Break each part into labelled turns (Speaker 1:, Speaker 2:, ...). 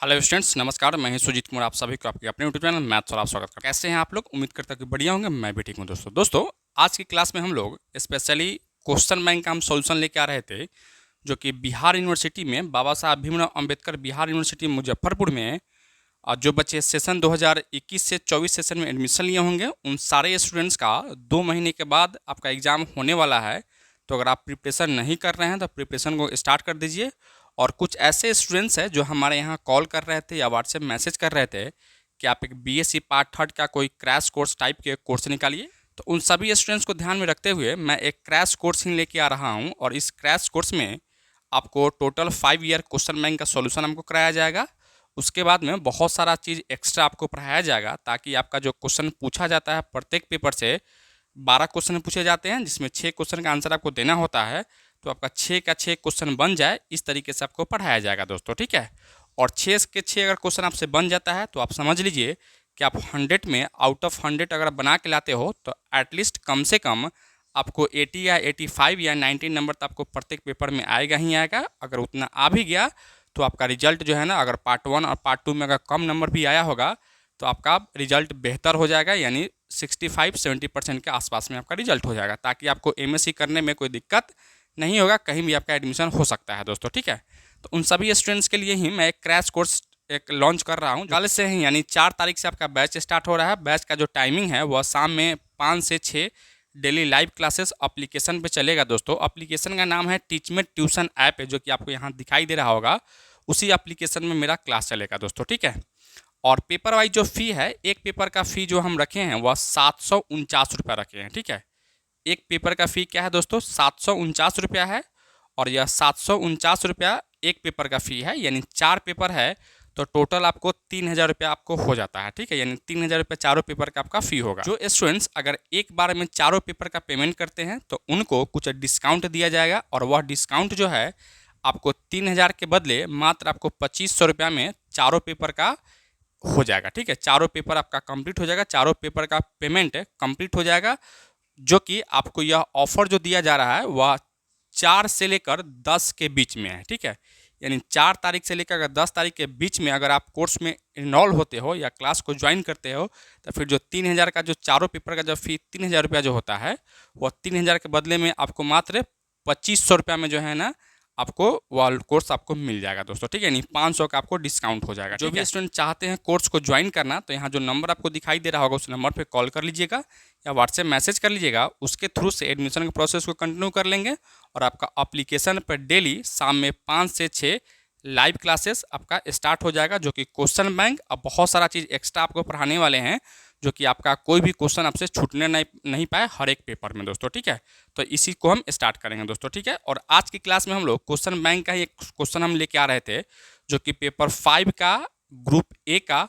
Speaker 1: Hello students, नमस्कार। मैं सुजीत कुमार आप सभी को आपके अपने यूट्यूब चैनल मैथ्स और आप स्वागत करता हूं। कैसे हैं आप लोग? उम्मीद करता हूं कि बढ़िया होंगे। मैं भी ठीक हूं। दोस्तों आज की क्लास में हम लोग स्पेशली क्वेश्चन बैंक का हम सॉल्यूशन लेके आ रहे थे, जो कि बिहार यूनिवर्सिटी में बाबा साहब भीमराव अम्बेडकर बिहार यूनिवर्सिटी मुजफ्फरपुर में जो बच्चे सेशन 2021 से 24 सेशन में एडमिशन लिए होंगे, उन सारे स्टूडेंट्स का 2 महीने के बाद आपका एग्ज़ाम होने वाला है। तो अगर आप प्रिपरेशन नहीं कर रहे हैं तो प्रिपरेशन को स्टार्ट कर दीजिए। और कुछ ऐसे स्टूडेंट्स हैं जो हमारे यहाँ कॉल कर रहे थे या व्हाट्सएप मैसेज कर रहे थे कि आप एक बीएससी पार्ट थर्ड का कोई क्रैश कोर्स टाइप के कोर्स निकालिए। तो उन सभी स्टूडेंट्स को ध्यान में रखते हुए मैं एक क्रैश कोर्स ही लेके आ रहा हूँ, और इस क्रैश कोर्स में आपको टोटल 5 ईयर क्वेश्चन बैंक का सॉल्यूशन हमको कराया जाएगा। उसके बाद में बहुत सारा चीज़ एक्स्ट्रा आपको पढ़ाया जाएगा, ताकि आपका जो क्वेश्चन पूछा जाता है प्रत्येक पेपर से 12 क्वेश्चन पूछे जाते हैं, जिसमें 6 क्वेश्चन का आंसर आपको देना होता है। तो आपका 6 का 6 क्वेश्चन बन जाए, इस तरीके से आपको पढ़ाया जाएगा दोस्तों, ठीक है। और 6 के 6 अगर क्वेश्चन आपसे बन जाता है तो आप समझ लीजिए कि आप 100 में आउट ऑफ 100 अगर बना के लाते हो तो एटलीस्ट कम से कम आपको 80 या 85 या 90 नंबर तो आपको प्रत्येक पेपर में आएगा ही आएगा। अगर उतना आ भी गया तो आपका रिजल्ट जो है ना, अगर पार्ट 1 और पार्ट 2 में अगर कम नंबर भी आया होगा तो आपका रिजल्ट बेहतर हो जाएगा, यानी 65-70% के आसपास में आपका रिजल्ट हो जाएगा, ताकि आपको एमएससी करने में कोई दिक्कत नहीं होगा। कहीं भी आपका एडमिशन हो सकता है दोस्तों, ठीक है। तो उन सभी स्टूडेंट्स के लिए ही मैं एक क्रैश कोर्स एक लॉन्च कर रहा हूँ। कल से ही यानी 4 तारीख से आपका बैच स्टार्ट हो रहा है। बैच का जो टाइमिंग है वह शाम में 5 से 6 डेली लाइव क्लासेस एप्लीकेशन पे चलेगा दोस्तों। एप्लीकेशन का नाम है टीचमेट ट्यूशन ऐप है, जो कि आपको यहाँ दिखाई दे रहा होगा। उसी एप्लीकेशन में मेरा क्लास चलेगा दोस्तों, ठीक है। और पेपर वाइज जो फ़ी है, एक पेपर का फ़ी जो हम रखे हैं वह 749 रुपया रखे हैं, ठीक है। एक पेपर का फ़ी क्या है दोस्तों? 749 रुपया है। और यह 749 रुपया एक पेपर का फ़ी है, यानी 4 पेपर है तो टोटल आपको 3000 रुपया आपको हो जाता है, ठीक है। यानी 3000 रुपया चारों पेपर का आपका फ़ी होगा। जो स्टूडेंट्स अगर एक बार में चारों पेपर का पेमेंट करते हैं तो उनको कुछ डिस्काउंट दिया जाएगा, और वह डिस्काउंट जो है आपको 3000 के बदले मात्र आपको 2500 रुपया में चारों पेपर का हो जाएगा, ठीक है। चारों पेपर आपका कंप्लीट हो जाएगा, चारों पेपर का पेमेंट कंप्लीट हो जाएगा। जो कि आपको यह ऑफ़र जो दिया जा रहा है वह 4 से लेकर 10 के बीच में है, ठीक है। यानी 4 तारीख से लेकर अगर 10 तारीख के बीच में अगर आप कोर्स में इनरोल होते हो या क्लास को ज्वाइन करते हो, तो फिर जो 3000 का जो चारों पेपर का जो फ़ी 3000 रुपया जो होता है, वह 3000 के बदले में आपको मात्र 2500 रुपया में जो है ना, आपको वह कोर्स आपको मिल जाएगा दोस्तों, ठीक है। यानी 500 का आपको डिस्काउंट हो जाएगा। जो भी स्टूडेंट चाहते हैं कोर्स को ज्वाइन करना, तो यहाँ जो नंबर आपको दिखाई दे रहा होगा उस नंबर पे कॉल कर लीजिएगा या व्हाट्सएप मैसेज कर लीजिएगा। उसके थ्रू से एडमिशन के प्रोसेस को कंटिन्यू कर लेंगे, और आपका एप्लीकेशन पर डेली शाम में 5 से 6 लाइव क्लासेस आपका स्टार्ट हो जाएगा, जो कि क्वेश्चन बैंक अब बहुत सारा चीज़ एक्स्ट्रा आपको पढ़ाने वाले हैं, जो कि आपका कोई भी क्वेश्चन आपसे छूटने नहीं पाए हर एक पेपर में दोस्तों, ठीक है। तो इसी को हम स्टार्ट करेंगे दोस्तों, ठीक है। और आज की क्लास में हम लोग क्वेश्चन बैंक का ही एक क्वेश्चन हम लेके आ रहे थे, जो कि पेपर 5 का ग्रुप ए का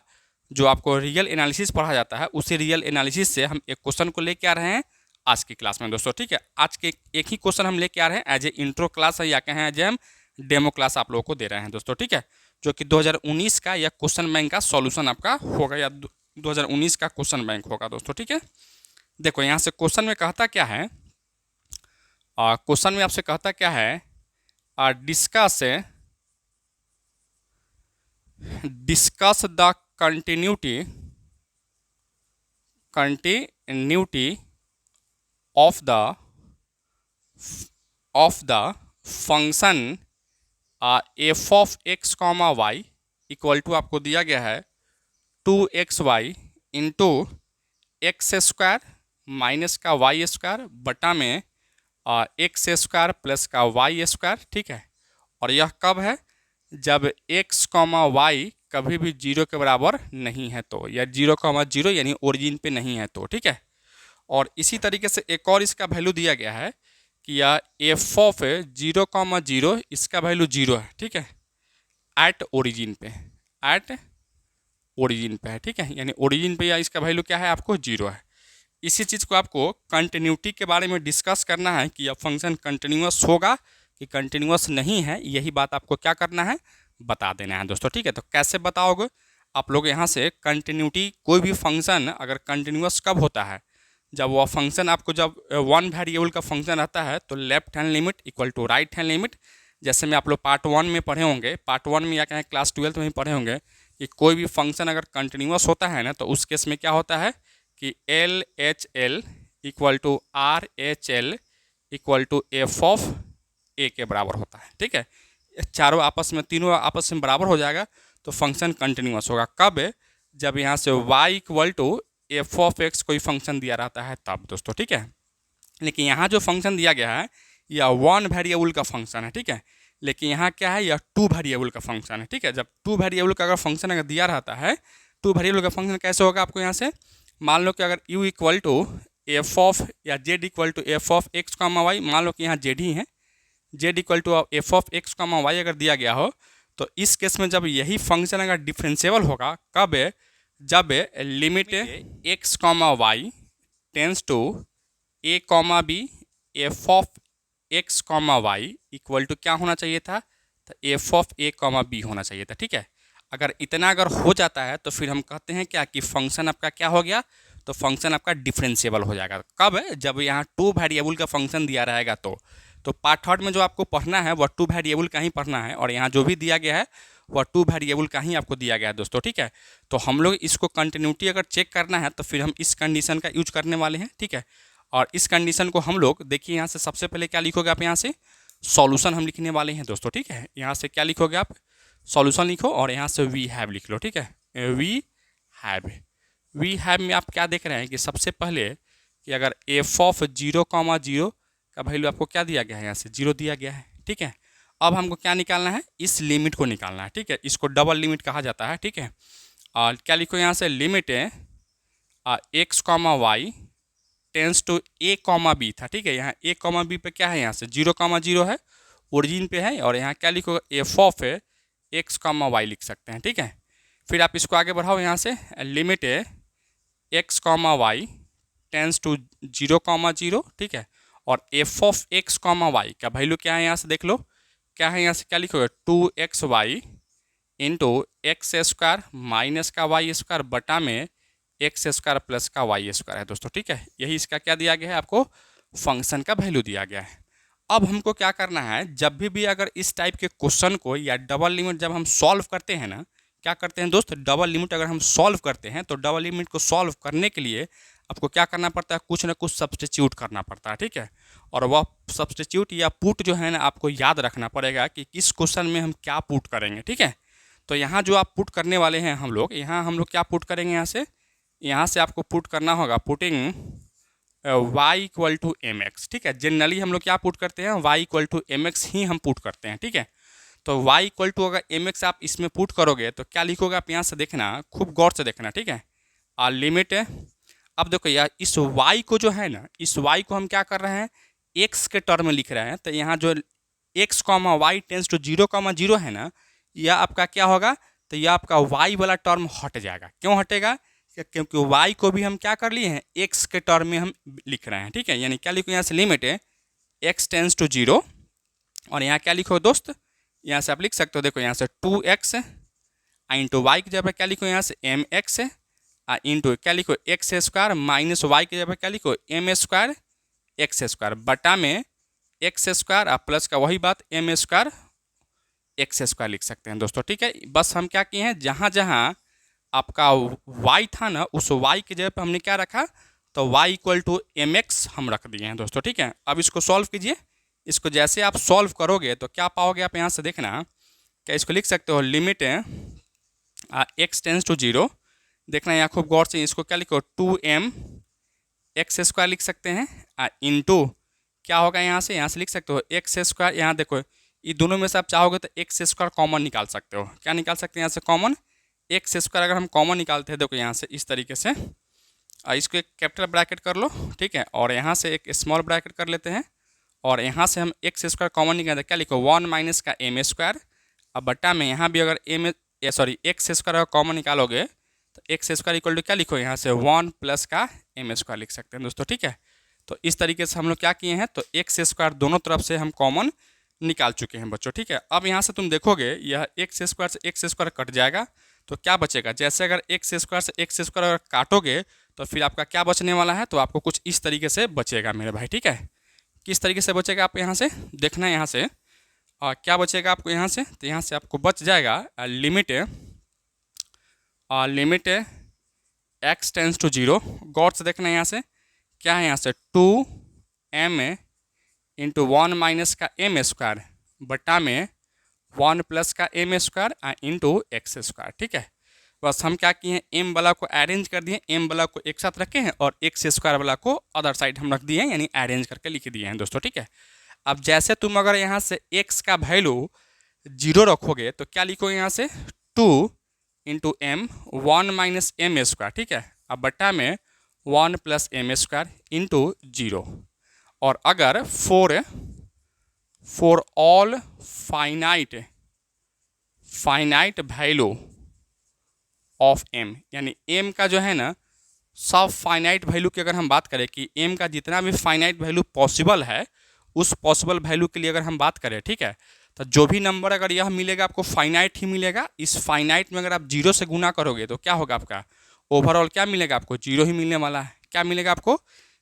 Speaker 1: जो आपको रियल एनालिसिस पढ़ा जाता है, उसी रियल एनालिसिस से हम एक क्वेश्चन को लेके आ रहे हैं आज की क्लास में दोस्तों, ठीक है। आज के एक ही क्वेश्चन हम लेके आ रहे हैं एज ए इंट्रो क्लास है, या कहें एज ए हम डेमो क्लास आप लोगों को दे रहे हैं दोस्तों, ठीक है। जो कि 2019 का यह क्वेश्चन बैंक का सॉल्यूशन आपका होगा, या 2019 का क्वेश्चन बैंक होगा दोस्तों, ठीक है। देखो यहाँ से क्वेश्चन में कहता क्या है, क्वेश्चन में आपसे कहता क्या है, discuss the continuity of the function f of x comma y equal to आपको दिया गया है 2xy into x square minus का वाई स्क्वायर बटा में एक्स स्क्वायर प्लस का वाई स्क्वायर, ठीक है। और यह कब है? जब x कॉमा वाई कभी भी 0 के बराबर नहीं है तो, या 0,0 यानी ओरिजिन पे नहीं है तो, ठीक है। और इसी तरीके से एक और इसका वैल्यू दिया गया है कि यह एफ ऑफ 0,0 इसका वैल्यू 0 है, ठीक है, एट ओरिजिन पे है, ठीक है। यानी ओरिजिन पे या इसका वैल्यू क्या है आपको 0 है। इसी चीज़ को आपको कंटिन्यूटी के बारे में डिस्कस करना है कि यह फंक्शन कंटिन्यूअस होगा कि कंटिन्यूअस नहीं है, यही बात आपको क्या करना है, बता देना है दोस्तों, ठीक है। तो कैसे बताओगे आप लोग? यहाँ से कंटिन्यूटी, कोई भी फंक्शन अगर कंटिन्यूअस कब होता है, जब वह फंक्शन आपको जब 1 वेरिएबल का फंक्शन रहता है तो left hand limit equal to right hand limit जैसे में आप लोग पार्ट 1 में पढ़े होंगे, पार्ट 1 में या कहें क्लास 12th में ही पढ़े होंगे कि कोई भी फंक्शन अगर कंटिन्यूअस होता है ना तो उस केस में क्या होता है कि L H L equal to R H L equal to F of A के बराबर होता है। ठीक है, चारों आपस में, तीनों आपस में बराबर हो जाएगा तो फंक्शन कंटिन्यूअस होगा। कब? जब यहाँ से y equal to F of x कोई फंक्शन दिया रहता है तब दोस्तों। ठीक है, लेकिन यहाँ जो फंक्शन दिया गया है यह 1 वेरिएबल का फंक्शन है। ठीक है, लेकिन यहाँ क्या है, यह 2 वेरिएबल का फंक्शन है। ठीक है, जब 2 वेरिएबल का अगर फंक्शन अगर दिया रहता है, 2 वेरिएबल का फंक्शन कैसे होगा आपको यहाँ से, मान लो कि अगर u equal to F of या z equal to F of x comma y, मान लो कि यहाँ z ही है, z equal to F of x comma y अगर दिया गया हो तो इस केस में जब यही फंक्शन अगर डिफरेंशिएबल होगा, कब? जब limit x comma y tends to a comma b f of x comma y equal to क्या होना चाहिए था, तो f of a comma b होना चाहिए था। ठीक है, अगर इतना अगर हो जाता है तो फिर हम कहते हैं क्या कि फंक्शन आपका क्या हो गया, तो फंक्शन आपका डिफरेंशिएबल हो जाएगा। कब? जब यहाँ 2 वेरिएबल का फंक्शन दिया रहेगा तो पार्ट 3 में जो आपको पढ़ना है वह 2 वेरिएबल का ही पढ़ना है, और यहाँ जो भी दिया गया है वह 2 वेरिएबल का ही आपको दिया गया है दोस्तों। ठीक है, तो हम लोग इसको कंटिन्यूटी अगर चेक करना है तो फिर हम इस कंडीशन का यूज करने वाले हैं। ठीक है, और इस कंडीशन को हम लोग देखिए यहाँ से सबसे पहले क्या लिखोगे आप, यहाँ से सॉल्यूशन हम लिखने वाले हैं दोस्तों। ठीक है, यहाँ से क्या लिखोगे आप, सॉल्यूशन लिखो और यहाँ से वी हैव लिख लो। ठीक है, वी हैव में आप क्या देख रहे हैं कि सबसे पहले कि अगर एफ ऑफ 0,0 का वैल्यू आपको क्या दिया गया है, यहाँ से 0 दिया गया है। ठीक है, अब हमको क्या निकालना है, इस लिमिट को निकालना है। ठीक है, इसको डबल लिमिट कहा जाता है। ठीक है, और क्या लिखो यहाँ से, limit x comma y tends to a comma b था। ठीक है, यहाँ ए कॉमा बी पे क्या है, यहाँ से 0,0 है, ओरिजिन पे है, और यहाँ क्या लिखो, f of x comma y लिख सकते हैं। ठीक है, फिर आप इसको आगे बढ़ाओ, यहाँ से limit x comma y tends to 0,0। ठीक है, और f of x comma y का वैल्यू क्या है, यहाँ से देख लो क्या है, यहाँ से क्या लिखोगे, 2xy into x square minus का वाई स्क्वायर बटा में एक्स स्क्वायर प्लस का वाई स्क्वायर है दोस्तों। ठीक है, यही इसका क्या दिया गया है, आपको फंक्शन का वैल्यू दिया गया है। अब हमको क्या करना है, जब भी अगर इस टाइप के क्वेश्चन को या डबल लिमिट जब हम सॉल्व करते हैं ना, क्या करते हैं दोस्त, डबल लिमिट अगर हम सॉल्व करते हैं तो डबल लिमिट को सॉल्व करने के लिए आपको क्या करना पड़ता है, कुछ ना कुछ सब्स्टिट्यूट करना पड़ता है। ठीक है, और वह सब्स्टिट्यूट या पुट जो है ना आपको याद रखना पड़ेगा कि किस क्वेश्चन में हम क्या पुट करेंगे। ठीक है, तो यहाँ जो आप पुट करने वाले हैं हम लोग, यहाँ हम लोग क्या पुट करेंगे, यहाँ से आपको पुट करना होगा, putting y equal to M x. ठीक है, जनरली हम लोग क्या पुट करते हैं, y equal to M X ही हम पुट करते हैं। ठीक है, तो y इक्वल टू अगर एम एक्स आप इसमें पुट करोगे तो क्या लिखोगे आप, यहाँ से देखना, खूब गौर से देखना। ठीक है, और लिमिट है, अब देखो यार इस y को जो है ना, इस y को हम क्या कर रहे हैं, x के टर्म में लिख रहे हैं, तो यहाँ जो x comma y tends to 0,0 है ना, यह आपका क्या होगा, तो यह आपका y वाला टर्म हट जाएगा। क्यों हटेगा, क्योंकि y को भी हम क्या कर लिए हैं, x के टर्म में हम लिख रहे हैं। ठीक है, यानी क्या लिखो, यहाँ से लिमिट है x टेंस टू 0, और यहाँ क्या लिखो दोस्त, यहाँ से आप लिख सकते हो, देखो यहाँ से 2x इंटू वाई की जगह क्या लिखो, यहाँ से एम एक्स इंटू क्या लिखो, एक्स स्क्वायर माइनस वाई की जगह क्या लिखो, एम स्क्वायर एक्स स्क्वायर बटा में एक्स स्क्वायर प्लस का वही बात एम स्क्वायर एक्स स्क्वायर लिख सकते हैं दोस्तों। ठीक है, बस हम क्या किए हैं, जहाँ जहाँ आपका y था ना, उस y की जगह पे हमने क्या रखा, तो y equal to M x हम रख दिए हैं दोस्तों। ठीक है, अब इसको सॉल्व कीजिए, इसको जैसे आप सॉल्व करोगे तो क्या पाओगे आप, यहाँ से देखना, क्या इसको लिख सकते हो, लिमिट एक्स टेंस टू 0, देखना यहाँ खूब गौर से, इसको क्या लिखो, 2m एक्स स्क्वायर लिख सकते हैं, इंटू क्या होगा, यहाँ से लिख सकते हो एक्स स्क्वायर, यहाँ देखो ये दोनों में से आप चाहोगे तो एक्स स्क्वायर कॉमन निकाल सकते हो। क्या निकाल सकते हैं, यहाँ से कॉमन एक्स स्क्वायर अगर हम कॉमन निकालते हैं, देखो यहाँ से इस तरीके से, इसको एक कैपिटल ब्रैकेट कर लो। ठीक है, और यहाँ से एक स्मॉल ब्रैकेट कर लेते हैं, और यहाँ से हम एक्स स्क्वायर कॉमन निकालते, क्या लिखो, 1 माइनस का एम स्क्वायर, अब बटा में यहाँ भी अगर एक्स स्क्वायर अगर कॉमन निकालोगे तो एक्स स्क्वायर इक्वल टू क्या लिखो, यहाँ से 1 प्लस का एम स्क्वायर लिख सकते हैं दोस्तों। ठीक है, तो इस तरीके से हम लोग क्या किए हैं, तो एक्स स्क्वायर दोनों तरफ से हम कॉमन निकाल चुके हैं बच्चों। ठीक है, अब यहाँ से तुम देखोगे यह एक्स स्क्वायर से एक्स स्क्वायर कट जाएगा, तो क्या बचेगा, जैसे अगर एक्स स्क्वायर से एक्स स्क्वायर अगर काटोगे तो फिर आपका क्या बचने वाला है, तो आपको कुछ इस तरीके से बचेगा मेरे भाई। ठीक है, किस तरीके से बचेगा आप यहाँ से देखना, यहाँ से क्या बचेगा आपको यहाँ से, तो यहाँ से आपको बच जाएगा लिमिट एक्स टेंस टू 0। गौर से देखना है यहाँ से क्या है, यहाँ से 2m इंटू 1 माइनस का m स्क्वायर बटा में 1 प्लस का m square into x square. ठीक है, बस हम क्या किए हैं, m वाला को अरेंज कर दिए, m वाला को एक साथ रखे हैं और एक्स स्क्वायर वाला को अदर साइड हम रख दिए हैं, यानी अरेंज करके लिख दिए हैं दोस्तों। ठीक है, अब जैसे तुम अगर यहाँ से x का वैल्यू 0 रखोगे तो क्या लिखोगे, यहाँ से 2 into m 1 minus m square. ठीक है, अब बट्टा में 1 प्लस एम स्क्वायर इंटू 0। और अगर for all finite value of m, यानी m का जो है ना सब फाइनाइट वैल्यू की अगर हम बात करें कि m का जितना भी फाइनाइट वैल्यू पॉसिबल है उस पॉसिबल वैल्यू के लिए अगर हम बात करें, ठीक है, तो जो भी नंबर अगर यह मिलेगा आपको फाइनाइट ही मिलेगा। इस फाइनाइट में अगर आप 0 से गुना करोगे तो क्या होगा, आपका ओवरऑल क्या मिलेगा, आपको 0 ही मिलने वाला है। क्या मिलेगा, आपको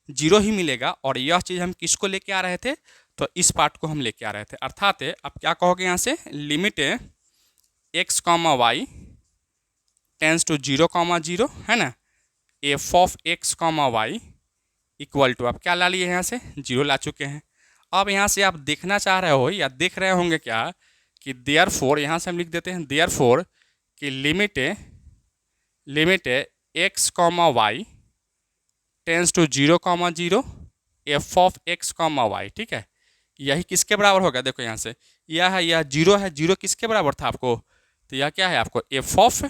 Speaker 1: 0 ही मिलेगा। और यह चीज़ हम किसको लेके आ रहे थे, तो इस पार्ट को हम लेके आ रहे थे। अर्थात आप क्या कहोगे यहाँ से, limit x, y tends to 0, 0 है ना, f of x, y equal to आप क्या ला लिए यहाँ से 0 ला चुके हैं। अब यहाँ से आप देखना चाह रहे हो या देख रहे होंगे क्या कि देयरफॉर, यहाँ से हम लिख देते हैं देयरफॉर कि limit x, y tends to 0, 0 f of x, y। ठीक है, यही किसके बराबर होगा, देखो यहाँ से यह है, यह 0 है, 0 किसके बराबर था आपको, तो यह क्या है आपको एफ ऑफ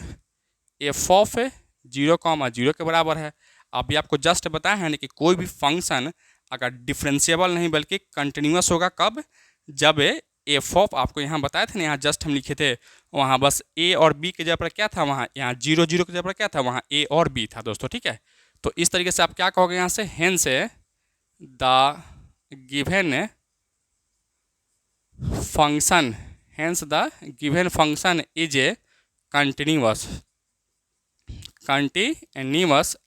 Speaker 1: 0, 0 के बराबर है। अभी आपको जस्ट बताया है ना कि कोई भी फंक्शन अगर डिफरेंशिएबल नहीं बल्कि कंटिन्यूअस होगा कब, जब एफ ऑफ, आपको यहाँ बताया था ना, यहाँ जस्ट हम लिखे थे, वहाँ बस ए और बी के जगह पर क्या था, वहाँ यहाँ 0, 0 के जगह पर क्या था, वहाँ ए और बी था दोस्तों। ठीक है, तो इस तरीके से आप क्या कहोगे यहाँ से, hence the given function is a continuous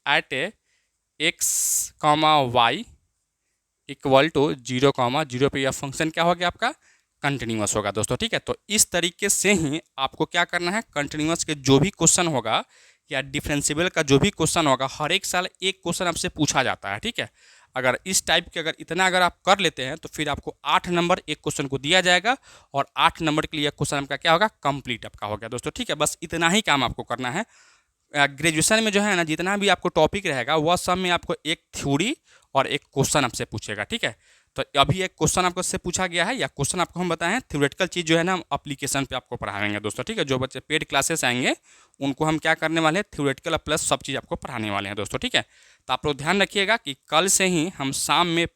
Speaker 1: at x, y equal to 0, 0 पे यह फंक्शन क्या हो गया आपका, कंटिन्यूअस होगा दोस्तों। ठीक है, तो इस तरीके से ही आपको क्या करना है, कंटिन्यूअस के जो भी क्वेश्चन होगा या डिफरेंशिएबल का जो भी क्वेश्चन होगा, हर एक साल एक क्वेश्चन आपसे पूछा जाता है। ठीक है, अगर इस टाइप के इतना अगर आप कर लेते हैं तो फिर आपको 8 नंबर एक क्वेश्चन को दिया जाएगा और 8 नंबर के लिए क्वेश्चन आपका क्या होगा, कंप्लीट आपका हो गया दोस्तों। ठीक है, बस इतना ही काम आपको करना है। ग्रेजुएशन में जो है ना, जितना भी आपको टॉपिक रहेगा वह सब में आपको एक थ्योरी और एक क्वेश्चन आपसे पूछेगा। ठीक है, तो अभी एक क्वेश्चन आपको से पूछा गया है, या क्वेश्चन आपको हम बताएं, थ्योरेटिकल चीज़ जो है ना हम एप्लीकेशन पे आपको पढ़ाएंगे दोस्तों। ठीक है, जो बच्चे पेड क्लासेस आएंगे उनको हम क्या करने वाले हैं, थ्योरेटिकल प्लस सब चीज़ आपको पढ़ाने वाले हैं दोस्तों। ठीक है, तो आप लोग ध्यान रखिएगा कि कल से ही हम शाम में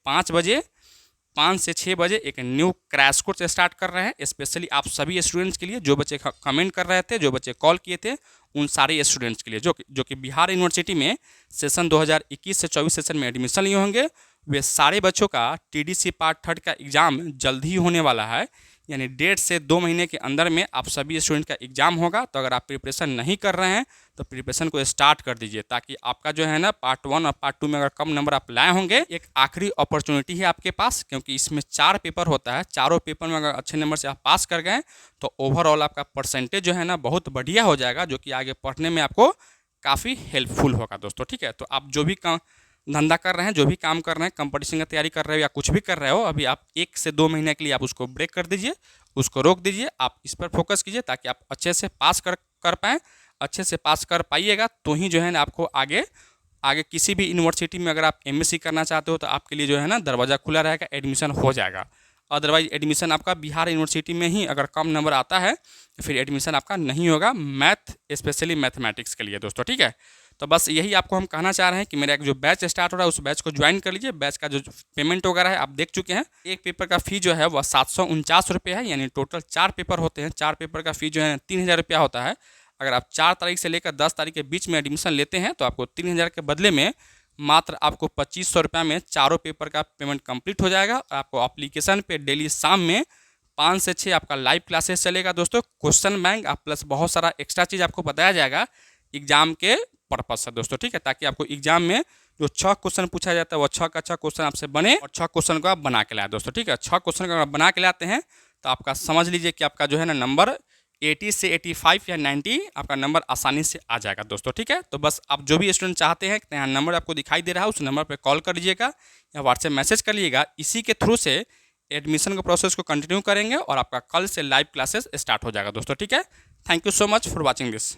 Speaker 1: 5 से 6 बजे एक न्यू क्रैश कोर्स स्टार्ट कर रहे हैं, स्पेशली आप सभी स्टूडेंट्स के लिए, जो बच्चे कमेंट कर रहे थे, जो बच्चे कॉल किए थे, उन सारे स्टूडेंट्स के लिए जो कि बिहार यूनिवर्सिटी में सेशन 2021 से 24 सेशन में एडमिशन लिए होंगे, वे सारे बच्चों का TDC पार्ट 3 का एग्ज़ाम जल्द ही होने वाला है, यानी 1.5 से 2 महीने के अंदर में आप सभी स्टूडेंट का एग्ज़ाम होगा। तो अगर आप प्रिपरेशन नहीं कर रहे हैं तो प्रिपरेशन को स्टार्ट कर दीजिए, ताकि आपका जो है ना पार्ट 1 और पार्ट 2 में अगर कम नंबर आप लाए होंगे, एक आखिरी अपॉर्चुनिटी है आपके पास, क्योंकि इसमें 4 पेपर होता है। चारों पेपर में अगर अच्छे नंबर से आप पास कर गए तो ओवरऑल आपका परसेंटेज जो है ना बहुत बढ़िया हो जाएगा, जो कि आगे पढ़ने में आपको काफ़ी हेल्पफुल होगा दोस्तों। ठीक है, तो आप जो भी धंधा कर रहे हैं, जो भी काम कर रहे हैं, कंपटीशन की तैयारी कर रहे हो या कुछ भी कर रहे हो, अभी आप 1 से 2 महीने के लिए आप उसको ब्रेक कर दीजिए, उसको रोक दीजिए, आप इस पर फोकस कीजिए ताकि आप अच्छे से पास कर पाएँ। अच्छे से पास कर पाइएगा तो ही जो है ना आपको आगे किसी भी यूनिवर्सिटी में अगर आप MSc करना चाहते हो तो आपके लिए जो है ना दरवाज़ा खुला रहेगा, एडमिशन हो जाएगा। अदरवाइज एडमिशन आपका बिहार यूनिवर्सिटी में ही अगर कम नंबर आता है तो फिर एडमिशन आपका नहीं होगा, मैथ स्पेशली मैथमेटिक्स के लिए दोस्तों। ठीक है, तो बस यही आपको हम कहना चाह रहे हैं कि मेरा एक जो बैच स्टार्ट हो रहा है उस बैच को ज्वाइन कर लीजिए। बैच का जो पेमेंट वगैरह है आप देख चुके हैं। एक पेपर का फ़ी जो है वह 749 रुपये है, यानी टोटल 4 पेपर होते हैं। 4 पेपर का फ़ी जो है 3000 रुपया होता है। अगर आप 4 तारीख से लेकर 10 तारीख के बीच में एडमिशन लेते हैं तो आपको 3000 के बदले में मात्र आपको 2500 रुपये में चारों पेपर का पेमेंट कंप्लीट हो जाएगा। आपको एप्लीकेशन पे डेली शाम में 5 से 6 आपका लाइव क्लासेस चलेगा दोस्तों। क्वेश्चन बैंक आप प्लस बहुत सारा एक्स्ट्रा चीज़ आपको बताया जाएगा एग्जाम के पर्पज से दोस्तों। ठीक है, ताकि आपको एग्जाम में जो 6 क्वेश्चन पूछा जाता है वो 6 का 6 क्वेश्चन आपसे बने और 6 क्वेश्चन को आप बना के लाए दोस्तों। ठीक है, 6 क्वेश्चन को आप बना के लाते हैं तो आपका समझ लीजिए कि आपका जो है ना नंबर 80 से 85 या 90 आपका नंबर आसानी से आ जाएगा दोस्तों। ठीक है, तो बस आप जो भी स्टूडेंट चाहते हैं, यहाँ नंबर आपको दिखाई दे रहा है, उस नंबर पर कॉल कर लीजिएगा या व्हाट्सएप मैसेज कर लीजिएगा। इसी के थ्रू से एडमिशन का प्रोसेस को कंटिन्यू करेंगे और आपका कल से लाइव क्लासेस स्टार्ट हो जाएगा दोस्तों। ठीक है, thank you so much for watching this.